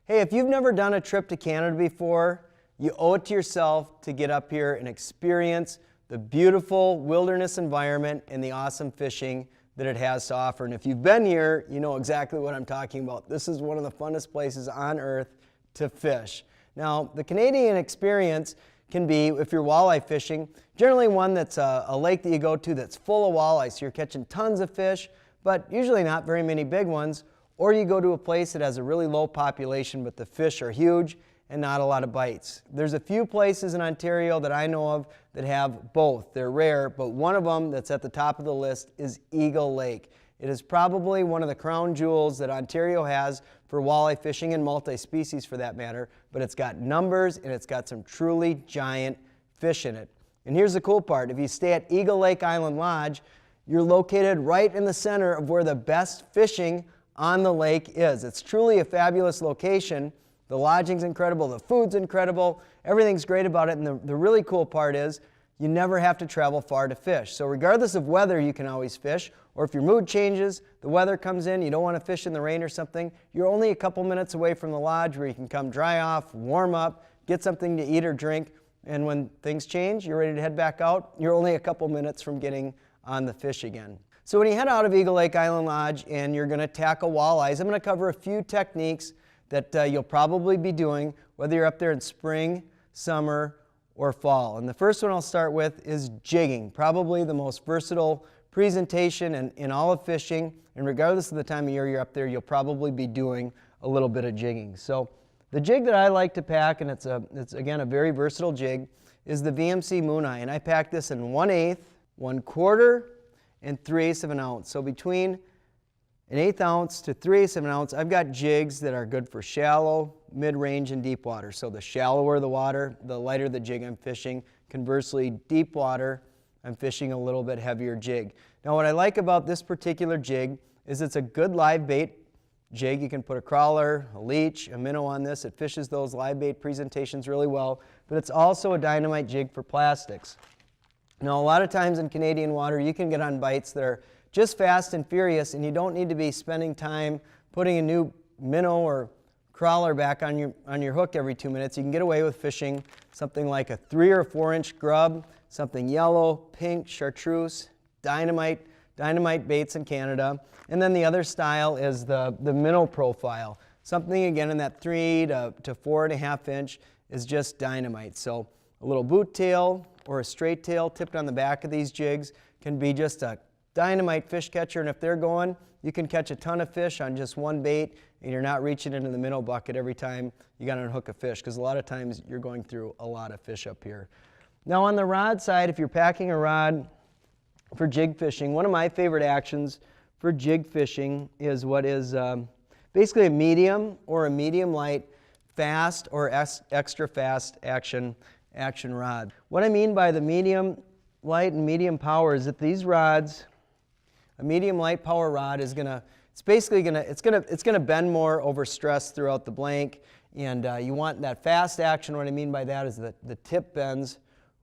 Hey, if you've never done a trip to Canada before, you owe it to yourself to get up here and experience the beautiful wilderness environment and the awesome fishing that it has to offer. And if you've been here, you know exactly what I'm talking about. This is one of the funnest places on earth to fish. Now, the Canadian experience can be, if you're walleye fishing, generally one that's a lake that you go to that's full of walleye, so you're catching tons of fish, but usually not very many big ones. Or you go to a place that has a really low population, but the fish are huge and not a lot of bites. There's a few places in Ontario that I know of that have both. They're rare, but one of them that's at the top of the list is Eagle Lake. It is probably one of the crown jewels that Ontario has for walleye fishing and multi-species for that matter, but it's got numbers and it's got some truly giant fish in it. And here's the cool part. If you stay at Eagle Lake Island Lodge, you're located right in the center of where the best fishing on the lake is. It's truly a fabulous location. The lodging's incredible, the food's incredible, everything's great about it, and the really cool part is you never have to travel far to fish. So regardless of weather, you can always fish, or if your mood changes, the weather comes in, you don't want to fish in the rain or something, you're only a couple minutes away from the lodge where you can come dry off, warm up, get something to eat or drink, and when things change, you're ready to head back out, you're only a couple minutes from getting on the fish again. So when you head out of Eagle Lake Island Lodge and you're going to tackle walleyes, I'm going to cover a few techniques that you'll probably be doing, whether you're up there in spring, summer, or fall. And the first one I'll start with is jigging, probably the most versatile presentation in all of fishing. And regardless of the time of year you're up there, you'll probably be doing a little bit of jigging. So the jig that I like to pack, and it's again a very versatile jig, is the VMC Mooneye. And I pack this in 1/8, 1/4, and 3/8 of an ounce. So between an 1/8 ounce to 3/8 of an ounce, I've got jigs that are good for shallow, mid-range, and deep water. So the shallower the water, the lighter the jig I'm fishing. Conversely, deep water, I'm fishing a little bit heavier jig. Now what I like about this particular jig is it's a good live bait jig. You can put a crawler, a leech, a minnow on this. It fishes those live bait presentations really well, but it's also a dynamite jig for plastics. Now, a lot of times in Canadian water, you can get on bites that are just fast and furious, and you don't need to be spending time putting a new minnow or crawler back on your hook every 2 minutes. You can get away with fishing something like a 3 or 4-inch grub, something yellow, pink, chartreuse, dynamite baits in Canada. And then the other style is the minnow profile. Something again in that 3 to 4.5 inch is just dynamite. So a little boot tail or a straight tail tipped on the back of these jigs can be just a dynamite fish catcher, and if they're going, you can catch a ton of fish on just one bait, and you're not reaching into the minnow bucket every time you got to unhook a fish, because a lot of times you're going through a lot of fish up here. Now on the rod side, if you're packing a rod for jig fishing, one of my favorite actions for jig fishing is what is basically a medium or a medium light, fast or extra fast action rod. What I mean by the medium light and medium power is that these rods, a medium light power rod is it's gonna bend more over stress throughout the blank, and you want that fast action. What I mean by that is that the tip bends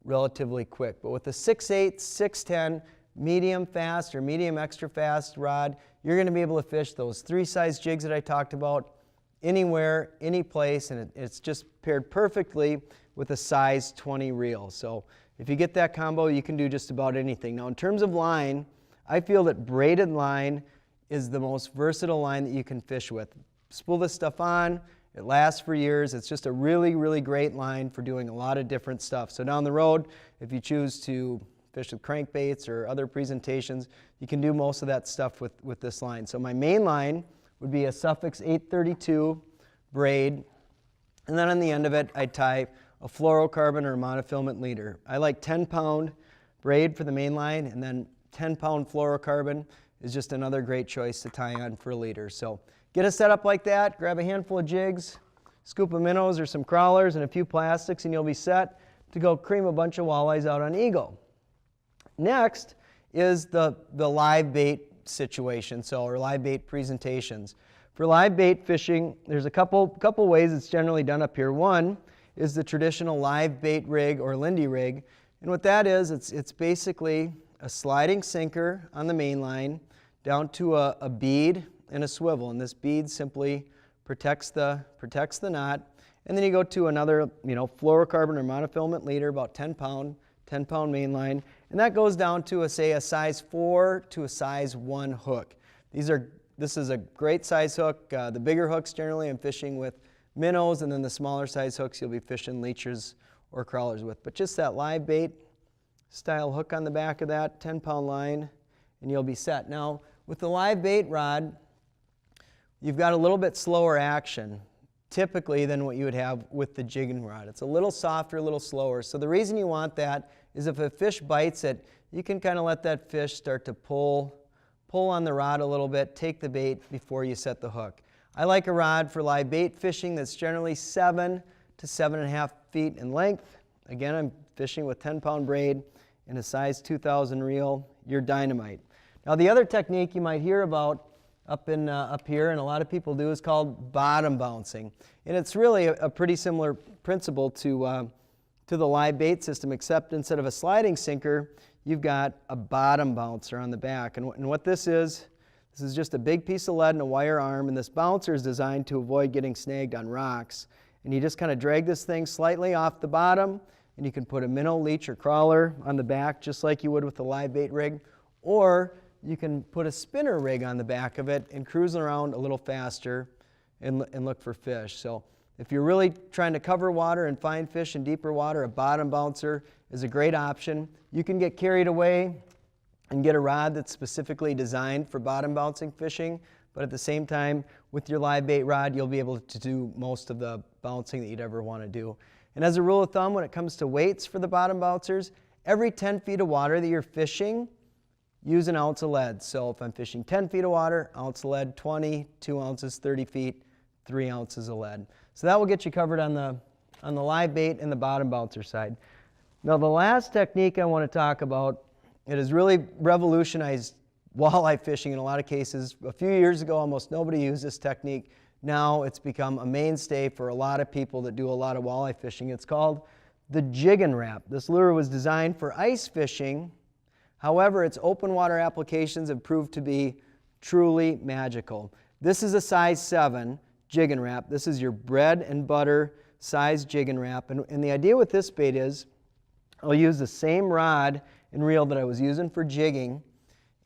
relatively quick. But with the 6/8, 6/10 medium fast or medium extra fast rod, you're gonna be able to fish those 3 size jigs that I talked about anywhere, any place, and it's just paired perfectly with a size 20 reel. So if you get that combo, you can do just about anything. Now in terms of line, I feel that braided line is the most versatile line that you can fish with. Spool this stuff on, it lasts for years. It's just a really, really great line for doing a lot of different stuff. So down the road, if you choose to fish with crankbaits or other presentations, you can do most of that stuff with this line. So my main line would be a Suffix 832 braid, and then on the end of it, I'd tie a fluorocarbon or a monofilament leader. I like 10-pound braid for the main line, and then 10-pound fluorocarbon is just another great choice to tie on for a leader. So get a setup like that, grab a handful of jigs, scoop of minnows or some crawlers and a few plastics, and you'll be set to go cream a bunch of walleyes out on Eagle. Next is the live bait situation, or live bait presentations. For live bait fishing, there's a couple ways it's generally done up here. One is the traditional live bait rig or Lindy rig, and what that is, it's basically a sliding sinker on the main line down to a bead and a swivel, and this bead simply protects the knot. And then you go to another, fluorocarbon or monofilament leader, about 10 pound main line. And that goes down to, say, a size 4 to a size 1 hook. This is a great size hook. The bigger hooks generally I'm fishing with minnows, and then the smaller size hooks you'll be fishing leechers or crawlers with. But just that live bait style hook on the back of that, 10-pound line, and you'll be set. Now, with the live bait rod, you've got a little bit slower action typically than what you would have with the jigging rod. It's a little softer, a little slower. So the reason you want that is if a fish bites it, you can kind of let that fish start to pull on the rod a little bit, take the bait before you set the hook. I like a rod for live bait fishing that's generally 7 to 7.5 feet in length. Again, I'm fishing with 10-pound braid and a size 2000 reel. You're dynamite. Now the other technique you might hear about up here, and a lot of people do, is called bottom bouncing. And it's really a pretty similar principle to the live bait system, except instead of a sliding sinker, you've got a bottom bouncer on the back. And what this is just a big piece of lead and a wire arm, and this bouncer is designed to avoid getting snagged on rocks. And you just kind of drag this thing slightly off the bottom, and you can put a minnow, leech, or crawler on the back just like you would with a live bait rig, or you can put a spinner rig on the back of it and cruise around a little faster and look for fish. So if you're really trying to cover water and find fish in deeper water, a bottom bouncer is a great option. You can get carried away and get a rod that's specifically designed for bottom bouncing fishing, but at the same time, with your live bait rod, you'll be able to do most of the bouncing that you'd ever want to do. And as a rule of thumb, when it comes to weights for the bottom bouncers, every 10 feet of water that you're fishing, use an ounce of lead. So if I'm fishing 10 feet of water, ounce of lead, 20, 2 ounces, 30 feet, 3 ounces of lead. So that will get you covered on the live bait and the bottom bouncer side. Now the last technique I want to talk about, it has really revolutionized walleye fishing in a lot of cases. A few years ago, almost nobody used this technique. Now it's become a mainstay for a lot of people that do a lot of walleye fishing. It's called the Jigging Ramp. This lure was designed for ice fishing. However, its open water applications have proved to be truly magical. This is a size 7 Jigging Ramp. This is your bread and butter size Jigging Ramp. And the idea with this bait is I'll use the same rod and reel that I was using for jigging.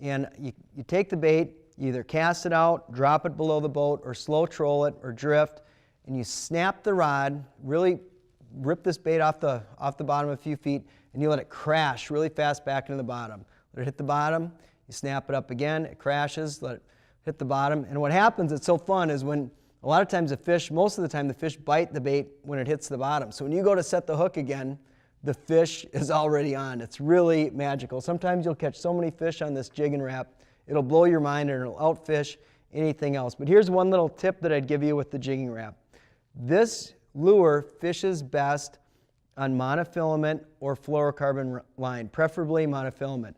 And you take the bait, you either cast it out, drop it below the boat, or slow troll it or drift, and you snap the rod, really rip this bait off the bottom a few feet, and you let it crash really fast back into the bottom. Let it hit the bottom, you snap it up again, it crashes, let it hit the bottom. And what happens, it's so fun, is when a lot of times most of the time the fish bite the bait when it hits the bottom. So when you go to set the hook again, the fish is already on. It's really magical. Sometimes you'll catch so many fish on this Jigging Ramp, it'll blow your mind and it'll outfish anything else. But here's one little tip that I'd give you with the Jigging Ramp. This lure fishes best on monofilament or fluorocarbon line, preferably monofilament.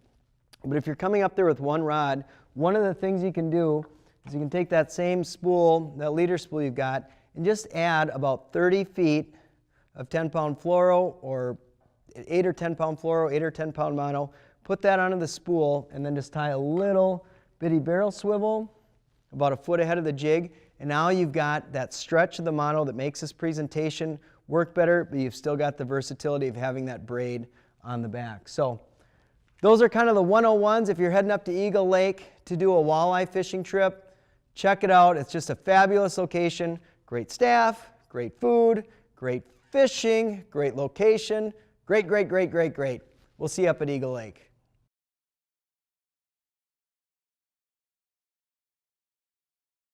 But if you're coming up there with one rod, one of the things you can do is you can take that same spool, that leader spool you've got, and just add about 30 feet of 10-pound fluoro, or 8 or 10-pound fluoro, 8 or 10-pound mono, put that onto the spool, and then just tie a little bitty barrel swivel about a foot ahead of the jig, and now you've got that stretch of the mono that makes this presentation work better, but you've still got the versatility of having that braid on the back. So those are kind of the 101s. If you're heading up to Eagle Lake to do a walleye fishing trip, check it out. It's just a fabulous location, great staff, great food, great fishing, great location, great. We'll see you up at Eagle Lake.